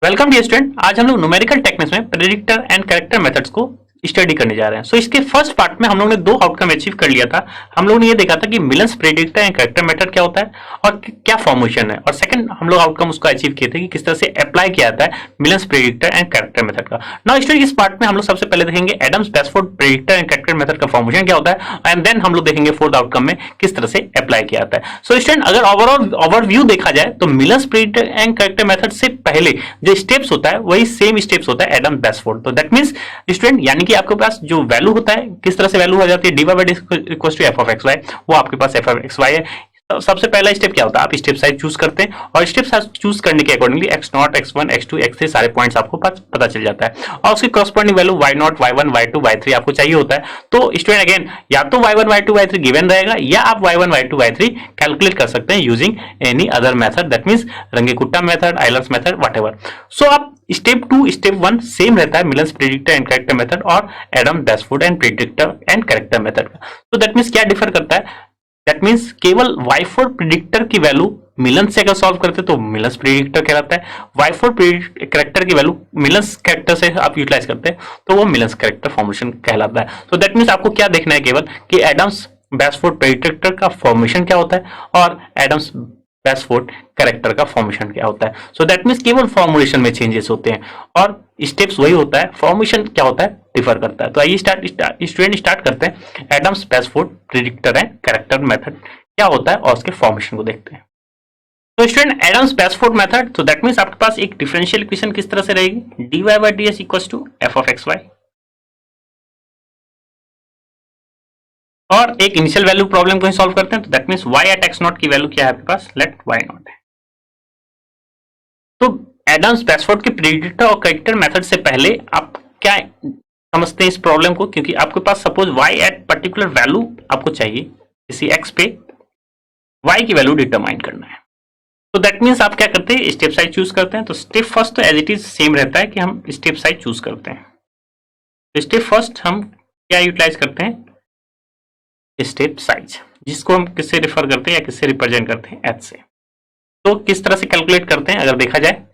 Welcome dear student. आज हम लोग न्यूमेरिकल टेक्निक्स में प्रेडिक्टर एंड कैरेक्टर मेथड्स को स्टडी करने जा रहे हैं। इसके फर्स्ट पार्ट में हम लोग ने दो आउटकम अचीव कर लिया था। हम लोग ने ये देखा था कि मिलन्स प्रेडिक्टर एंड कैरेक्टर मेथड क्या होता है और क्या फॉर्मेशन है, और सेकंड हम लोग आउटकम उसका अचीव किए थे कि किस तरह से अप्लाई किया जाता है Milne's predictor and corrector method का। नाउ स्टूडेंट, इस पार्ट में हम लोग सबसे पहले देखेंगे Adams Bashforth predictor and corrector method का फॉर्मेशन क्या होता है, एंड देन हम लोग देखेंगे फोर्थ आउटकम में किस तरह से अप्लाई किया जाता है। सो स्टूडेंट, अगर ओवरऑल ओवरव्यू देखा जाए तो मिलन्स प्रेडिक्टर एंड कैरेक्टर मेथड से पहले जो स्टेप्स होता है वही सेम स्टेप्स होता है एडम्स बेसफोर्ड। तो दैट मींस स्टूडेंट, यानी कि आपके पास जो वैल्यू होता है किस तरह से वैल्यू हो जाती है, D Y by D equal to F of X Y, वो आपके पास एफ ऑफ एक्स वाई है। तो सबसे पहला स्टेप क्या होता है, आप स्टेप साइज चूज करते हैं और स्टेप साइज चूज करने के accordingly x not, x one, x two, x three सारे पॉइंट्स आपको पता चल जाता है और उसकी corresponding value y not, y one, y two, y three आपको चाहिए होता है। तो स्टूडेंट अगेन, या तो y one, y two, y three given रहेगा या आप y one, y two, y three calculate कर सकते हैं using any other method, that means Runge Kutta method, Euler's method, whatever. So आप step two step one same रहता है Milne's predictor and corrector method और Adams Bashforth and predictor and corrector method का। तो that means क्या differ करता है, that means केवल y4 प्रेडिक्टर की वैल्यू मिलन्स से अगर सॉल्व करते तो मिलन्स प्रेडिक्टर कहलाता है, y4 कैरेक्टर की वैल्यू मिलन्स कैरेक्टर से आप यूटिलाइज करते हैं तो वो मिलन्स कैरेक्टर फॉर्मेशन कहलाता है। तो दैट मींस आपको क्या देखना है केवल कि एडम्स बेसफोर्ड प्रेडिक्टर का फॉर्मेशन क्या होता है और एडम्स बेसफोर्ड कैरेक्टर का फॉर्मेशन क्या होता है। सो दैट मींस केवल फॉर्मुलेशन में चेंजेस होते हैं और स्टेप्स वही होता है, फॉर्मेशन क्या होता है डिफर करता है। तो आइए स्टूडेंट स्टार्ट करते हैं Adams Bashforth predictor and corrector method क्या होता है और उसके फॉर्मेशन को देखते हैं। तो स्टूडेंट, एडम्स बेसफोर्ड मेथड, तो दैट मींस आपके पास एक डिफरेंशियल इक्वेशन किस तरह से रहेगी, D Y by D S equals to F of X Y, और एक इनिशियल वैल्यू प्रॉब्लम को ही सॉल्व करते हैं। तो that means y at X naught की वैल्यू क्या है आपके पास, लेट y नॉट है। तो एडम्स बेसफोर्ड के प्रेडिक्टर और कैरेक्टर मेथड से पहले आप क्या समझते हैं इस प्रॉब्लम को, क्योंकि आपके पास suppose y at particular value आपको चाहिए किसी x पे y की वैल्यू डिटरमाइन करना है। तो दैट मींस आप क्या करते हैं, स्टेप साइज चूज करते हैं। तो स्टेप फर्स्ट तो एज इट इज सेम रहता है कि हम स्टेप साइज चूज करते हैं। तो स्टेप फर्स्ट हम क्या यूटिलाइज करते हैं, स्टेप साइज, जिसको हम किससे रिफर करते हैं या किससे रिप्रेजेंट करते हैं, एच से। तो किस तरह से कैलकुलेट करते हैं अगर देखा जाए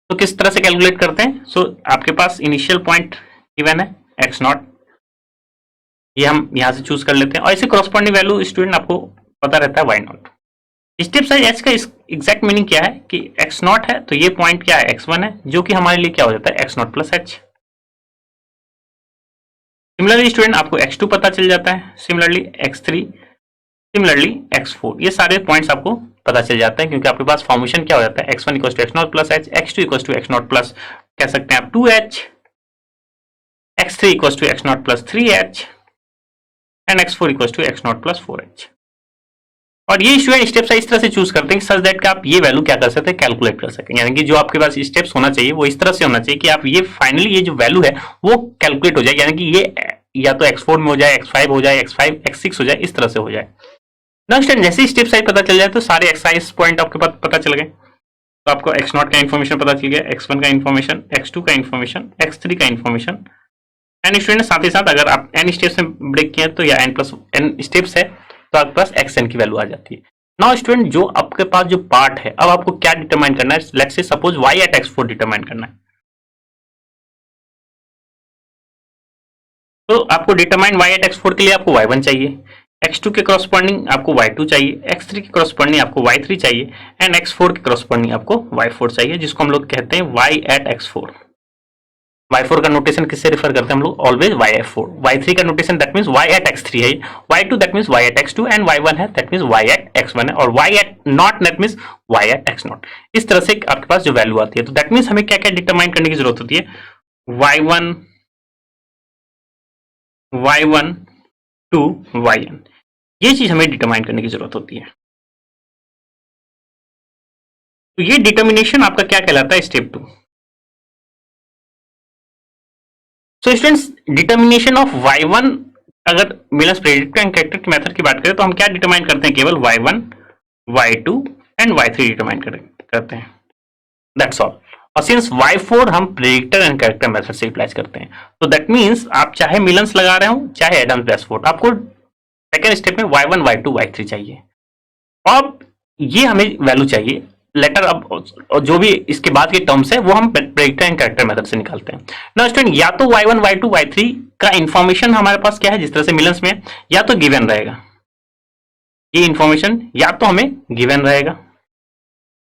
तो किस तरह से कैलकुलेट करते हैं। सो आपके पास इनिशियल पॉइंट गिवन है एक्स नॉट, ये हम यहां से चूज कर लेते हैं और इसे कॉरस्पॉन्डिंग वैल्यू स्टूडेंट आपको पता रहता है Y naught. Step size H का एग्जैक्ट मीनिंग क्या है कि एक्स नॉट है तो ये पॉइंट क्या है, एक्स वन है, जो कि हमारे लिए क्या हो जाता है x naught plus H. Similarly student आपको x2 पता चल जाता है, सिमिलरली x3, सिमिलरली x4, ये सारे पॉइंट्स आपको पता चल जाते हैं क्योंकि आपके पास फॉर्मेशन क्या हो जाता है x1 equal to X naught plus H, x2 equal to X naught plus कह सकते हैं आप 2h, x3 equal to X naught plus 3h and x4 equal to X naught plus 4h। और ये स्टूडेंट स्टेप्स इस तरह से choose करते हैं सच दैट कि आप ये वैल्यू क्या कर सकते हैं, कैलकुलेट कर सकें। यानी कि जो आपके पास स्टेप्स होना चाहिए वो इस तरह से होना चाहिए कि आप ये फाइनली ये जो वैल्यू है वो कैलकुलेट हो जाए, यानी कि ये या तो x4 में हो जाए, x5 हो जाए, x5, x6 हो जाए, इस तरह से हो जाए। नेक्स्ट जैसे ही स्टेप साइज पता चल जाए तो सारे एक्सरसाइज पॉइंट आपके पास पता चल गए। तो आपको x नॉट का इन्फॉर्मेशन पता चल गया, x1 का इन्फॉर्मेशन, x2 का इन्फॉर्मेशन, x3 का इन्फॉर्मेशन एंड स्टूडेंट साथ ही साथ अगर आप n स्टेप्स में ब्रेक किए तो या n प्लस n स्टेप्स है तो आपके पास xn की वैल्यू आ जाती है। नाउ स्टूडेंट, जो आपके पास जो पार्ट है अब आपको क्या डिटरमाइन करना है, let's say suppose y at x4 determine करना है। तो आपको डिटरमाइन y एट x4 के लिए आपको y1 चाहिए, x2 के कॉरस्पॉन्डिंग आपको y2 चाहिए, x3 के कॉरस्पॉन्डिंग आपको y3 चाहिए एंड x4 के कॉरस्पॉन्डिंग आपको y4 चाहिए, जिसको हम लोग कहते हैं y एट x4। y4 का नोटेशन किससे रेफर करते हैं हम लोग, ऑलवेज y4। y3 का notation that means y at x3 है, y2 that means y at x2 and y1 है that means y eight x1 है और y at naught that means y at x naught. इस तरह से आपके पास जो वैल्यू आती है तो दैट मींस हमें क्या क्या डिटरमाइन करने की जरूरत होती है, y1 to yn, ये चीज हमें डिटरमाइन करने की जरूरत होती है। तो ये डिटर्मिनेशन आपका क्या कहलाता है, step 2। So students, determination of y1, अगर मिलन्स प्रेडिक्टर एंड कैरेक्टर की मेथड की बात करें तो हम क्या डिटरमाइन करते हैं, केवल y1, y2 and y3 determine करते हैं, दैट्स ऑल। और सिंस y4 हम प्रेडिक्टर एंड कैरेक्टर मेथड से अप्लाई करते हैं तो दैट मींस आप चाहे मिलन्स लगा रहे हो चाहे एडम्स बेसफोर्ड, आपको सेकेंड स्टेप में y1, y2, y3 चाहिए। अब ये हमें वैल्यू चाहिए लेटर अब जो भी इसके बाद के टर्म्स है वो हम प्रेडिक्टर एंड कैरेक्टर मेथड से निकालते हैं ना स्टूडेंट। या तो y1 y2 y3 का इंफॉर्मेशन हमारे पास क्या है, जिस तरह से मिलन्स में या तो गिवन रहेगा, ये इंफॉर्मेशन या तो हमें गिवन रहेगा,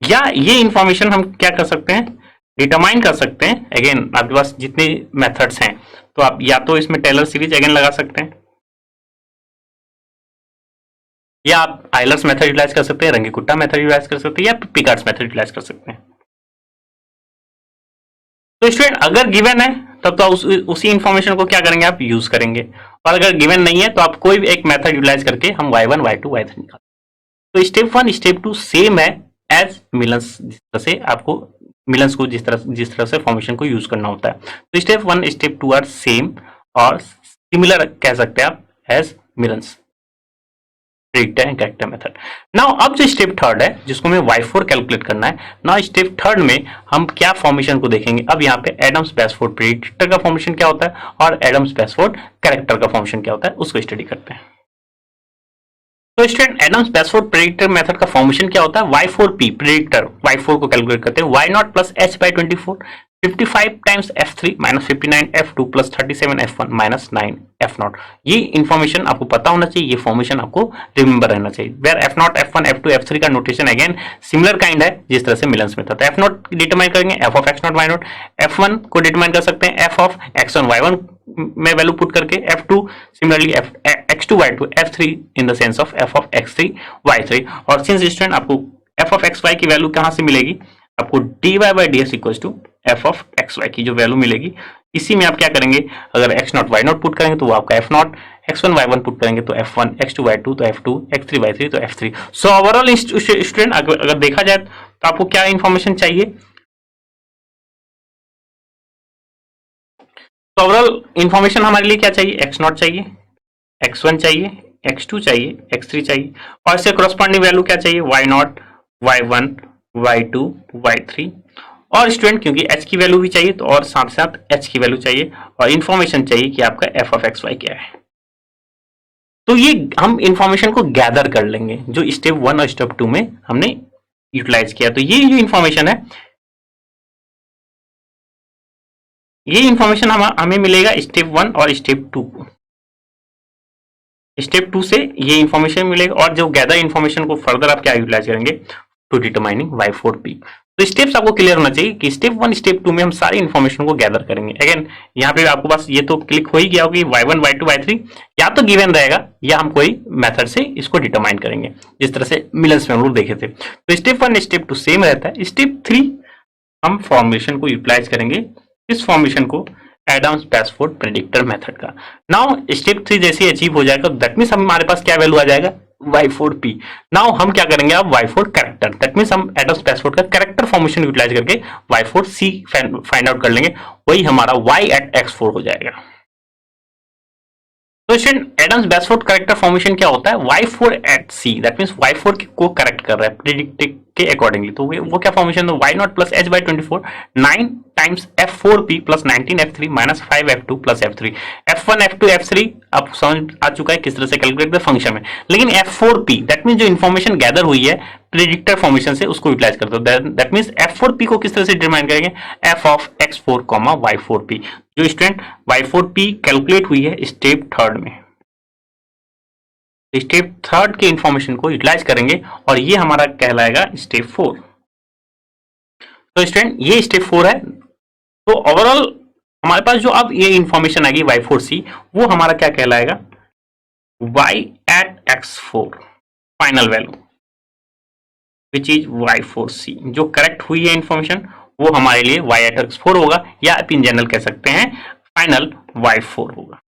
या ये इंफॉर्मेशन हम क्या कर सकते हैं, डिटरमाइन कर सकते हैं। अगेन आपके पास जितने मेथड्स हैं तो आप या तो इसमें टेलर सीरीज अगेन लगा सकते हैं, या आप आइलर्स मेथड यूटिलाइज कर सकते हैं, रंगीकुट्टा मेथड यूटिलाइज कर सकते हैं, या पिकार्ड्स मेथड यूटिलाइज कर सकते हैं। तो स्टूडेंट अगर गिवन है तब तो उसी इंफॉर्मेशन को क्या करेंगे, आप यूज करेंगे, और अगर गिवन नहीं है तो आप कोई भी एक मेथड यूटिलाइज करके हम y1 y2 y3 निकालते हैं। तो स्टेप 1 स्टेप 2 सेम है एज मिलन्स, जिस तरह से आपको मिलन्स को जिस तरह से फॉर्मेशन को यूज करना होता है। तो स्टेप 1 स्टेप 2 आर सेम और सिमिलर कह सकते हैं आप as Milne's predictor and corrector method. Now अब जो स्टेप थर्ड है जिसको हमें y4 कैलकुलेट करना है, नाउ स्टेप थर्ड में हम क्या फॉर्मेशन को देखेंगे। अब यहाँ पे एडम्स बेसफोर्ड प्रेडिक्टर का फॉर्मेशन क्या होता है और एडम्स बेसफोर्ड कैरेक्टर का फॉर्मेशन क्या होता है उसको स्टडी करते हैं। तो student Adams Bashforth predictor method का फॉर्मेशन क्या होता है, y4p प्रेडिक्टर y4 को कैलकुलेट करते हैं y0 plus h by 24 55 times f3 minus 59 f2 plus 37 f1 minus 9 f0। ये इंफॉर्मेशन आपको पता होना चाहिए, ये फॉर्मेशन आपको रिमेंबर रहना चाहिए। Where f0 f1 f2 f3 का नोटेशन अगेन सिमिलर काइंड है जिस तरह से मिलन्स में था। तो f0 डिटरमाइन करेंगे f of x0 y0, f1 को डिटरमाइन कर सकते हैं f ऑफ x1 y1 में वैल्यू पुट करके, f2 similarly x2 y2, f3 in the sense of f of x3 y3। और सिंस स्टूडेंट आपको f ऑफ xy की वैल्यू कहां से मिलेगी, आपको dy by ds equals to f of xy की जो वैल्यू मिलेगी, इसी में आप क्या करेंगे, अगर x0 y0 पुट करेंगे तो वो आपका f0, x1 y1 पुट करेंगे तो f1, x2 y2 तो f2, x3 y3 तो f3। सो ओवरऑल स्टूडेंट अगर देखा जाए तो आपको क्या इंफॉर्मेशन चाहिए, तो ओवरऑल इंफॉर्मेशन हमारे लिए क्या चाहिए, x0 चाहिए, x1 चाहिए, x2 चाहिए, x3 चाहिए, और इससे corresponding वैल्यू क्या चाहिए, y0, y1, y2, y3। और स्टूडेंट क्योंकि h की वैल्यू भी चाहिए तो और साथ साथ h की वैल्यू चाहिए, और इंफॉर्मेशन चाहिए कि आपका f ऑफ xy क्या है। तो ये हम इंफॉर्मेशन को गैदर कर लेंगे जो स्टेप 1 और स्टेप 2 में हमने यूटिलाइज किया। तो ये जो इंफॉर्मेशन है, ये इंफॉर्मेशन हमें मिलेगा स्टेप 1 और स्टेप 2 को। स्टेप 2 से ये इंफॉर्मेशन मिलेगा, और जो गैदर इंफॉर्मेशन को फर्दर आप क्या यूटिलाइज करेंगे, टू डिटरमाइनिंग y4p। तो स्टेप्स आपको क्लियर होना चाहिए कि स्टेप 1 स्टेप 2 में हम सारी इंफॉर्मेशन को गैदर करेंगे। अगेन यहाँ पे आपको बस ये तो क्लिक हो ही गया होगा कि y1 y2 y3 या तो गिवन रहेगा या हम कोई मेथड से इसको डिटरमाइन करेंगे, जिस तरह से मिलन्स में हम लोग देखे थे। तो स्टेप 1 स्टेप 2 सेम रहता है। स्टेप 3 हम फॉर्मेशन को यूटिलाइज करेंगे, इस फॉर्मेशन को एडम्स बेसफोर्ड प्रेडिक्टर मेथड का। नाउ स्टेप 3 जैसे अचीव हो जाएगा, दैट मींस हमारे पास क्या वैल्यू आ जाएगा, y4p। नाउ हम क्या करेंगे, अब y4 कैरेक्टर, दैट मींस हम एडम्स बेसफोर्ड का कैरेक्टर फॉर्मेशन यूटिलाइज करके y4c फाइंड आउट कर लेंगे, वही हमारा y एट x4 हो जाएगा। तो स्टूडेंट एडम्स बेसफोर्ड कैरेक्टर फॉर्मेशन क्या होता है, y4 eight c, that means y4 को करेक्ट कर रहा है प्रेडिक्ट के अकॉर्डिंगली। तो वो क्या फॉर्मेशन है, y0 plus h by 24 9 times f4p plus 19 f3 minus 5 f2 plus f3। f1 f2 f3 अब समझ आ चुका है किस तरह से कैलकुलेट द फंक्शन में, लेकिन f4p दैट मींस जो इन्फॉर्मेशन गैदर हुई है प्रेडिक्टर फॉर्मेशन से उसको यूटिलाइज करते हो। दैट मींस f4p को किस तरह से डिटरमाइन करेंगे, f ऑफ x4 y4p। जो स्टूडेंट y4p कैलकुलेट हुई है स्टेप थर्ड में, स्टेप थर्ड के इंफॉर्मेशन को यूटिलाइज करेंगे और ये हमारा कहलाएगा स्टेप 4। तो स्टूडेंट ये स्टेप 4 है। तो ओवरऑल हमारे पास जो अब ये इंफॉर्मेशन आएगी y4c, वो हमारा क्या कहलाएगा, y at x4 final value which is y4c। जो करेक्ट हुई है इंफॉर्मेशन वो हमारे लिए y एट x4 होगा, या आप इन जनरल कह सकते हैं फाइनल y4 होगा,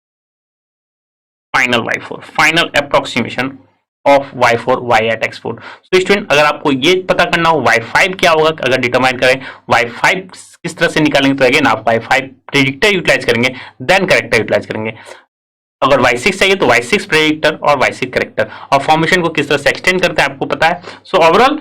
final y4, final approximation of y4 y at x4। तो स्टूडेंट अगर आपको ये पता करना हो y5 क्या होगा, अगर डिटरमाइन करें y5 किस तरह से निकालेंगे, तो अगेन आप y5 प्रेडिक्टर यूटिलाइज करेंगे, देन करेक्टर यूटिलाइज करेंगे। अगर y6 चाहिए तो y6 प्रेडिक्टर और y6 करेक्टर, और फॉर्मेशन को किस तरह से एक्सटेंड करते हैं आपको पता है। सो ओवरऑल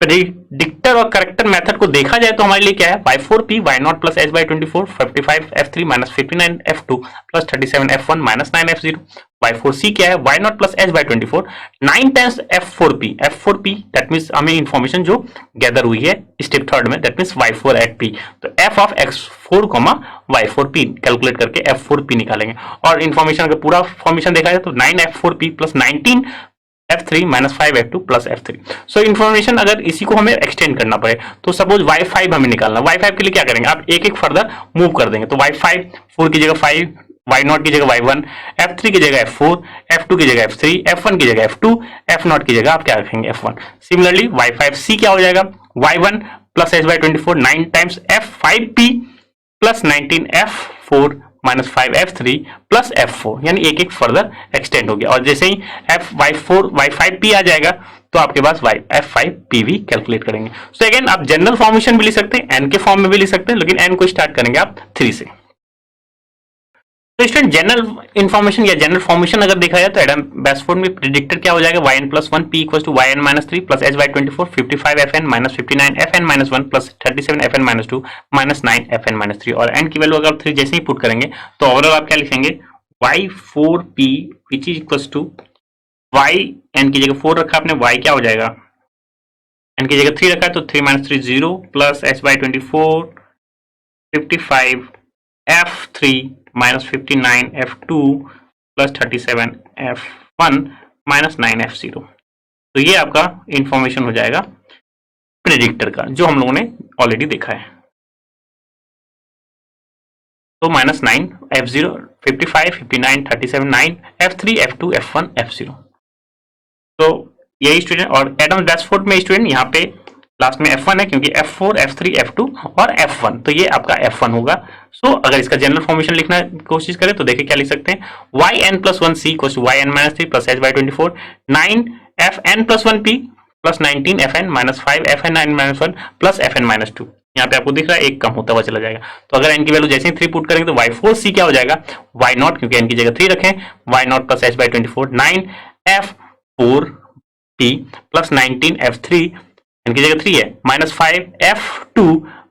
प्रेडिक्टर और करेक्टर मेथड को देखा जाए तो हमारे लिए क्या है, y4p y0 plus h by 24 55 f3 minus 59 f2 plus 37 f1 minus 9 f0। y4c क्या है, y0 plus h by 24 9 times f4p that means हमें इंफॉर्मेशन जो गैदर हुई है स्टेप थर्ड में, that means y4 at p, तो f of x4 y4p calculate करके f4p निकालेंगे। और इन्फॉर्मेशन अगर पूरा फॉर्मेशन देखा जाए तो 9 f4p plus 19 f3 minus 5 f2 plus f3। So information अगर इसी को हमें एक्सटेंड करना पड़े तो सपोज y5 हमें निकालना, y5 के लिए क्या करेंगे, आप एक एक फर्दर मूव कर देंगे। तो y5 4 की जगह 5, y0 की जगह y1, f3 की जगह f4, f2 की जगह f3, f1 की जगह f2, f0 की जगह आप क्या रखेंगे f1। सिमिलरली y5c क्या हो जाएगा, y1 plus h by 24 9 times f5p plus 19 f4 minus 5 f3 plus f4, यानी एक एक फर्दर एक्सटेंड हो गया। और जैसे ही y5p आ जाएगा तो आपके पास f5p भी कैलकुलेट करेंगे। सो अगेन आप जनरल फॉर्मेशन भी लिख सकते हैं, n के फॉर्म में भी लिख सकते हैं, लेकिन n को स्टार्ट करेंगे आप 3 से। तो स्टूडेंट जनरल इन्फॉर्मेशन या जनरल फॉर्मेशन अगर देखा जाए तो एडम बेसफोर्ड में प्रेडिक्टर क्या हो जाएगा, yn plus 1 p equal to yn minus 3 plus h by 24 55 fn minus 59 fn minus 1 plus 37 fn minus 2 minus 9 fn minus 3। और n की वैल्यू अगर आप 3 जैसे ही पुट करेंगे तो ओवरऑल आप क्या लिखेंगे, y4p which is equal to y, n की जगह 4 रखा आपने, y क्या हो जाएगा, n की जगह 3 रखा है तो 3 minus 3 0 plus h by 24 55 f3 minus 59 f2 plus 37 f1 minus 9 f0। तो ये आपका इंफॉर्मेशन हो जाएगा प्रेडिक्टर का, जो हम लोगों ने ऑलरेडी देखा है। तो minus 9 f0 55 59 37 9 f3 f2 f1 f0। तो यही स्टूडेंट, और एडम बेसफोर्ड में स्टूडेंट यहाँ पे लास्ट में f1 है क्योंकि f4 f3 f2 और f1, तो ये आपका f1 होगा। सो अगर इसका जनरल फॉर्मेशन लिखना कोशिश करें तो देखिए क्या लिख सकते हैं, yn plus 1 c equal to yn minus 3 plus h by 24 9 fn plus 1 p plus 19 fn minus 5 fn 9 minus 1 plus fn minus 2। यहाँ पे आपको दिख रहा है एक कम होता हुआ चला जाएगा। तो अगर n की वैल्यू जैसे ही 3 पुट करेंगे तो y4c क्या हो जाएगा, y0 क्योंकि n की जगह 3 रखें, y0 plus h by 24 9 f4p plus 19 f3, n की जगह 3 है, माइनस 5 f2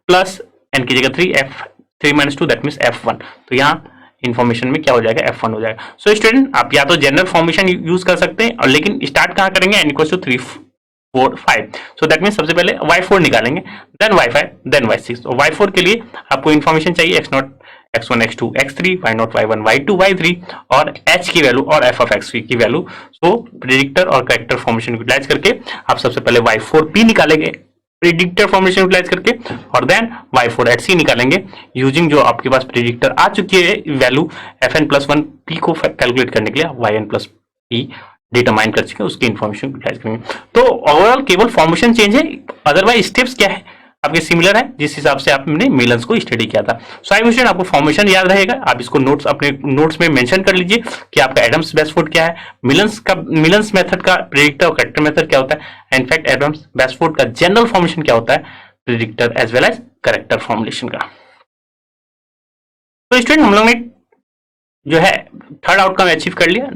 प्लस n की जगह 3 f3 minus 2 that means f1। तो यहाँ इन्फॉर्मेशन में क्या हो जाएगा, f1 हो जाएगा। सो स्टूडेंट आप या तो जनरल फॉर्मेशन यूज कर सकते हैं, और लेकिन स्टार्ट कहाँ करेंगे, n equal to 3 4 5। So that means सबसे पहले y4 निकालेंगे, देन y5, देन y6। तो y4 के लिए आपको इन्फॉर्मेशन चाहिए x0 x1 x2 x3 y0 y1 y2 y3 और h की वैल्यू और f ऑफ x की वैल्यू। सो प्रेडिक्टर और करेक्टर फॉर्मेशन यूटिलाइज करके आप सबसे पहले y4p निकालेंगे प्रेडिक्टर फॉर्मेशन यूटिलाइज करके, और देन y4 at c निकालेंगे यूजिंग जो आपके पास प्रेडिक्टर आ चुकी है वैल्यू fn प्लस 1 p को कैलकुलेट करने के लिए yn प्लस p डिटरमाइन कर चुके हैं, उसकी इन्फॉर्मेशन यूटिलाइज करेंगे। तो ओवरऑल केवल फॉर्मेशन चेंज है, अदरवाइज स्टेप्स क्या है आपके सिमिलर है, जिस हिसाब से आपने मिलन्स को स्टडी किया था। सो आई विश आपको फॉर्मेशन याद रहेगा, आप इसको नोट्स अपने नोट्स में मेंशन कर लीजिए कि आपका एडम्स बेसफोर्ड क्या है, मिलन्स मेथड का प्रेडिक्टर और करेक्टर मेथड क्या होता है, इनफैक्ट एडम्स बेसफोर्ड का जनरल फॉर्मेशन क्या होता है, predictor as well as corrector formulation का। तो स्टूडेंट हम लोग ने जो है थर्ड आउटकम अचीव कर लिया।